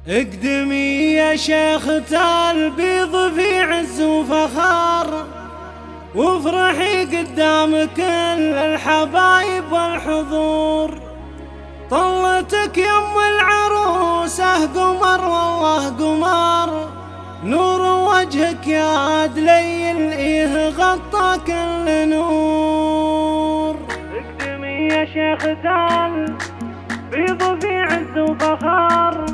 اقدمي يا شيخة البيض في عز وفخار، وافرحي قدام كل الحبايب والحضور. طلتك يم العروسة قمر والله قمر، نور وجهك يا دليل إيه غطى كل نور. اقدمي يا شيخة البيض في عز وفخار،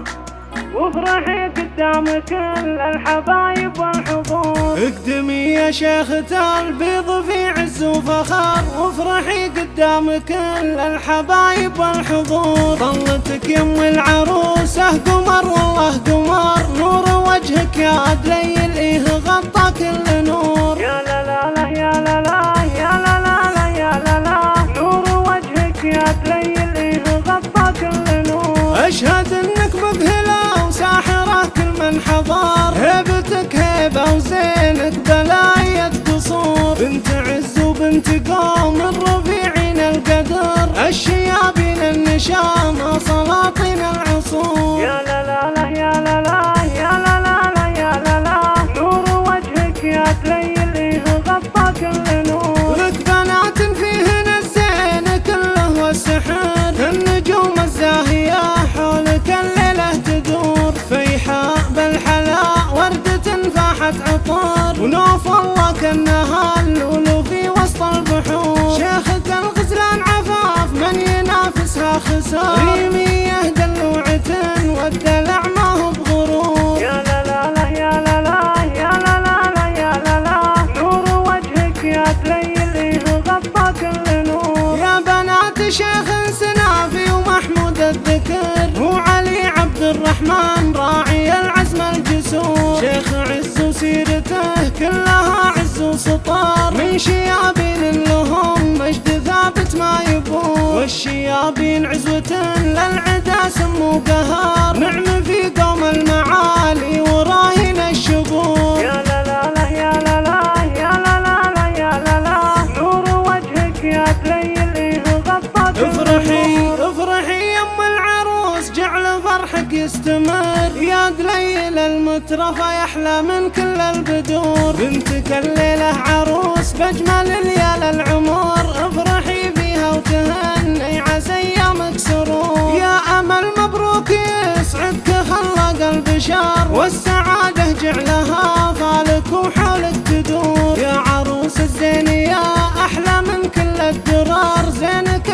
وافرحي قدام كل الحبايب والحضور. اقدمي يا شيخة البيض في عز وفخار، وافرحي قدام كل الحبايب والحضور. طلتك يم العروسة قمر والله قمر، نور وجهك يا دليل إيه غطى كل نور. يا لا لا لا يا لا لا يا لا لا لا يا لا لا، نور وجهك يا دليل إيه غطى كل نور. أشهد إنك مذهلة وساحرة كل من حضر، هيبتك هيبة وزينك بلاية قصور. بنت عز وبنت قوم الرفيعين القدر، الشيابين النشامة سلاطين العصور. يا لا لا لا يا لا لا يا لا لا لا يا لا لا، نور وجهك يا دليل إيه غطى كل نور. لك بنات فيهن الزين كله والسحر، النجوم الزاهية حولك الليلة تدور. فيحاء بالحلا وردة فاحت عطر، ونوف الله كأنها اللؤلؤ في وسط البحور. شيخة الغزلان عفاف من ينافسها خسار، ريمية دلوعة والدلع ما هو بغرور. يا لا لا لا يا لا لا يا لا لا لا يا لا لا، نور وجهك يا دليل إيه غطى كل نور. يا بنات شيخ سنافي ومحمود الذكر، وعلي عبد الرحمن راعي العزم الجسور. شيخ عز وسيرته كلها عز وسطار، من شيابين لهم مجد ثابت ما يبور. والشيابين عزوة للعدا سموا قهار، نعم في قوم المعالي وراهن الشبور. يا لا لا لا يا لا لا يا لا لا لا يا لا لا، نور وجهك يا دليل إيه غطى كل نور. افرحي يم العروس جعل فرحك يستمر، يا دليل المترفة يحلى من كل البدور. بنتك الليلة عروس بأجمل ليال العمر، افرحي فيها وتهني عسى ايامك سرور. يا امل مبروك يسعدك خلق البشر، والسعادة جعلها فالك وحولك تدور. يا عروس الزين يا احلى من كل الدرار، زينك